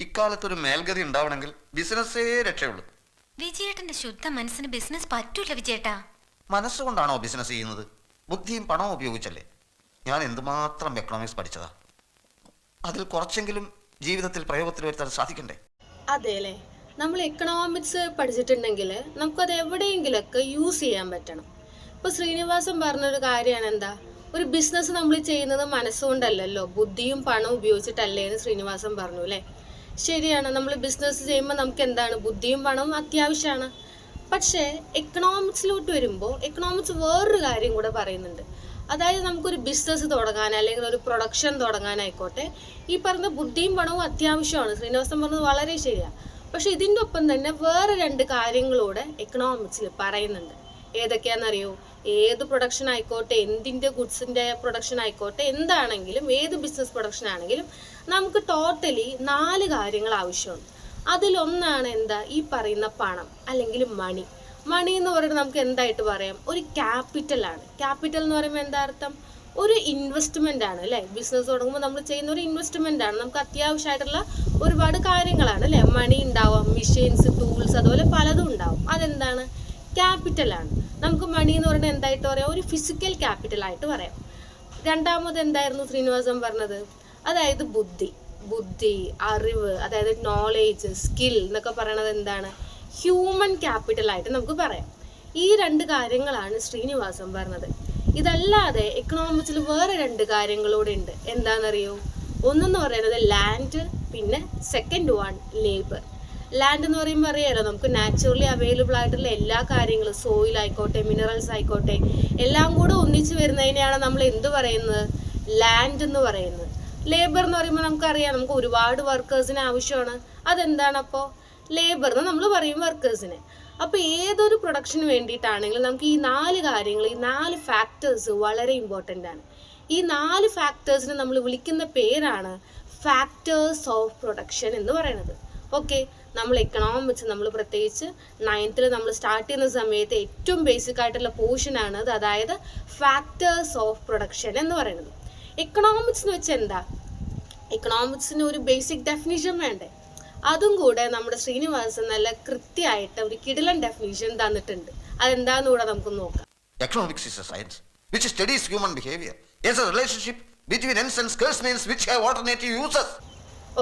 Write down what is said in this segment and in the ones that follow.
ഇക്കാലത്തൊരു മേൽഗതി ഉണ്ടാവണമെങ്കിൽ ബിസിനസ്സേ രക്ഷയുള്ളൂ. വിജയേട്ടന്റെ ശുദ്ധ മനസ്സിന് ബിസിനസ് പറ്റൂല വിജയേട്ടാ. മനസ്സുകൊണ്ടാണോ ബിസിനസ് ചെയ്യുന്നത്? ബുദ്ധിയും പണവും ഉപയോഗിച്ചല്ലേ. ഞാൻ എന്തുമാത്രം എക്കണോമിക്സ് പഠിച്ചതാ. അതിൽ കുറച്ചെങ്കിലും ജീവിതത്തിൽ പ്രയോഗത്തിൽ വരുത്താൻ സാധിക്കണ്ടേ? അതെ അല്ലേ, നമ്മൾ എക്കണോമിക്സ് പഠിച്ചിട്ടുണ്ടെങ്കിൽ നമുക്കത് എവിടെയെങ്കിലൊക്കെ യൂസ് ചെയ്യാൻ പറ്റണം. ഇപ്പോൾ ശ്രീനിവാസൻ പറഞ്ഞൊരു കാര്യമാണ് എന്താ, ഒരു ബിസിനസ് നമ്മൾ ചെയ്യുന്നത് മനസ്സുകൊണ്ടല്ലല്ലോ, ബുദ്ധിയും പണവും ഉപയോഗിച്ചിട്ടല്ലേ എന്ന് ശ്രീനിവാസൻ പറഞ്ഞു അല്ലേ. ശരിയാണ്, നമ്മൾ ബിസിനസ് ചെയ്യുമ്പോൾ നമുക്ക് എന്താണ്, ബുദ്ധിയും പണവും അത്യാവശ്യമാണ്. പക്ഷേ എക്കണോമിക്സിലോട്ട് വരുമ്പോൾ എക്കണോമിക്സ് വേറൊരു കാര്യം കൂടെ പറയുന്നുണ്ട്. അതായത് നമുക്കൊരു ബിസിനസ് തുടങ്ങാൻ അല്ലെങ്കിൽ ഒരു പ്രൊഡക്ഷൻ തുടങ്ങാനായിക്കോട്ടെ, ഈ പറഞ്ഞ ബുദ്ധിയും പണവും അത്യാവശ്യമാണ്. ശ്രീനിവാസൻ പറഞ്ഞത് വളരെ ശരിയാണ്. പക്ഷെ ഇതിൻ്റെ ഒപ്പം തന്നെ വേറെ രണ്ട് കാര്യങ്ങളൂടെ എക്കണോമിക്സിൽ പറയുന്നുണ്ട്. ഏതൊക്കെയാണെന്നറിയോ? ഏത് പ്രൊഡക്ഷൻ ആയിക്കോട്ടെ, എന്തിൻ്റെ ഗുഡ്സിൻ്റെ പ്രൊഡക്ഷൻ ആയിക്കോട്ടെ, എന്താണെങ്കിലും ഏത് ബിസിനസ് പ്രൊഡക്ഷൻ ആണെങ്കിലും നമുക്ക് ടോട്ടലി 4 കാര്യങ്ങൾ ആവശ്യമാണ്. അതിലൊന്നാണ് എന്താ, ഈ പറയുന്ന പണം അല്ലെങ്കിൽ മണി. മണി എന്ന് പറയുന്നത് നമുക്ക് എന്തായിട്ട് പറയാം, ഒരു ക്യാപിറ്റലാണ്. ക്യാപിറ്റൽ എന്ന് പറയുമ്പോൾ എന്താ അർത്ഥം, ഒരു ഇൻവെസ്റ്റ്മെൻ്റ് ആണ് അല്ലേ. ബിസിനസ് തുടങ്ങുമ്പോൾ നമ്മൾ ചെയ്യുന്ന ഒരു ഇൻവെസ്റ്റ്മെൻ്റ് ആണ്. നമുക്ക് അത്യാവശ്യമായിട്ടുള്ള ഒരുപാട് കാര്യങ്ങളാണ് അല്ലേ. മണി ഉണ്ടാവാം, മെഷീൻസ്, ടൂൾസ്, അതുപോലെ പലതും ഉണ്ടാവും. അതെന്താണ്, ക്യാപിറ്റലാണ്. നമുക്ക് മണി എന്ന് പറയുന്നത് എന്തായിട്ട് പറയാം, ഒരു ഫിസിക്കൽ ക്യാപിറ്റലായിട്ട് പറയാം. രണ്ടാമത് എന്തായിരുന്നു ശ്രീനിവാസൻ പറഞ്ഞത്, അതായത് ബുദ്ധി, അറിവ്, അതായത് നോളേജ്, സ്കിൽ എന്നൊക്കെ പറയണത് എന്താണ്, ഹ്യൂമൻ ക്യാപിറ്റലായിട്ട് നമുക്ക് പറയാം. ഈ 2 കാര്യങ്ങളാണ് ശ്രീനിവാസൻ പറഞ്ഞത്. ഇതല്ലാതെ എക്കണോമിക്സിൽ വേറെ 2 കാര്യങ്ങളൂടെ ഉണ്ട്. എന്താണെന്നറിയോ? ഒന്നെന്ന് പറയുന്നത് ലാൻഡ്, പിന്നെ സെക്കൻഡ് വൺ ലേബർ. ലാൻഡ് എന്ന് പറയുമ്പോൾ അറിയാലോ, നമുക്ക് നാച്ചുറലി അവൈലബിൾ ആയിട്ടുള്ള എല്ലാ കാര്യങ്ങളും, സോയിൽ ആയിക്കോട്ടെ, മിനറൽസ് ആയിക്കോട്ടെ, എല്ലാം കൂടെ ഒന്നിച്ച് വരുന്നതിനെയാണ് നമ്മൾ എന്ത് പറയുന്നത്, ലാൻഡ് എന്ന് പറയുന്നത്. ലേബർ എന്ന് പറയുമ്പോൾ നമുക്കറിയാം, നമുക്ക് ഒരുപാട് വർക്കേഴ്സിന് ആവശ്യമാണ്. അതെന്താണ് അപ്പോൾ, ലേബർ എന്ന് നമ്മൾ പറയും വർക്കേഴ്സിന്. അപ്പോൾ ഏതൊരു പ്രൊഡക്ഷന് വേണ്ടിയിട്ടാണെങ്കിലും നമുക്ക് ഈ 4 കാര്യങ്ങൾ, ഈ 4 ഫാക്ടേഴ്സ് വളരെ ഇമ്പോർട്ടൻ്റ് ആണ്. ഈ 4 ഫാക്ടേഴ്സിനെ നമ്മൾ വിളിക്കുന്ന പേരാണ് ഫാക്ടേഴ്സ് ഓഫ് പ്രൊഡക്ഷൻ എന്ന് പറയുന്നത്. ഓക്കെ, നമ്മൾ എക്കണോമിക്സ് നമ്മൾ പ്രത്യേകിച്ച് 9th നമ്മൾ സ്റ്റാർട്ട് ചെയ്യുന്ന സമയത്ത് ഏറ്റവും ബേസിക് ആയിട്ടുള്ള പോർഷനാണ് അത്, അതായത് ഫാക്ടേഴ്സ് ഓഫ് പ്രൊഡക്ഷൻ എന്ന് പറയുന്നത്. എക്കണോമിക്സ് എന്ന് വെച്ചാൽ എന്താ, എക്കണോമിക്സിന് ഒരു ബേസിക് ഡെഫിനിഷൻ വേണ്ടേ. അതും കൂടെ നമ്മുടെ ശ്രീനിവാസൻ നല്ല കൃത്യമായിട്ട് ഒരു കിടിലൻ ഡെഫിനിഷൻ തന്നിട്ടുണ്ട്. അതെന്താന്ന് കൂടെ നമുക്ക് നോക്കാം. Economics is a science which studies human behavior. It's a relationship between ends and scarce means which have alternative uses.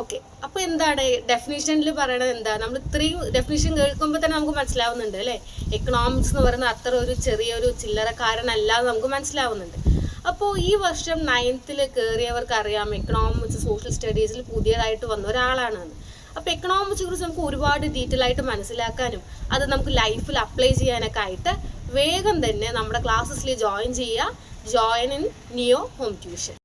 Okay, അപ്പോൾ എന്താണ് ഡെഫിനിഷനിൽ പറയണത്, എന്താ, നമ്മൾ ഇത്രയും ഡെഫിനിഷൻ കേൾക്കുമ്പോൾ തന്നെ നമുക്ക് മനസ്സിലാവുന്നുണ്ട് അല്ലേ, എക്കണോമിക്സ് എന്ന് പറയുന്നത് അത്ര ഒരു ചെറിയൊരു ചില്ലറക്കാരനല്ല എന്ന് നമുക്ക് മനസ്സിലാവുന്നുണ്ട്. അപ്പോൾ ഈ വർഷം 9th കയറിയവർക്ക് അറിയാം, എക്കണോമിക്സ് സോഷ്യൽ സ്റ്റഡീസിൽ പുതിയതായിട്ട് വന്ന ഒരാളാണെന്ന്. അപ്പോൾ എക്കണോമിക്സിനെ കുറിച്ച് നമുക്ക് ഒരുപാട് ഡീറ്റെയിൽ ആയിട്ട് മനസ്സിലാക്കാനും അത് നമുക്ക് ലൈഫിൽ അപ്ലൈ ചെയ്യാനൊക്കെ ആയിട്ട് വേഗം തന്നെ നമ്മുടെ ക്ലാസ്സസിൽ ജോയിൻ ചെയ്യുക. Join in neo home tuition.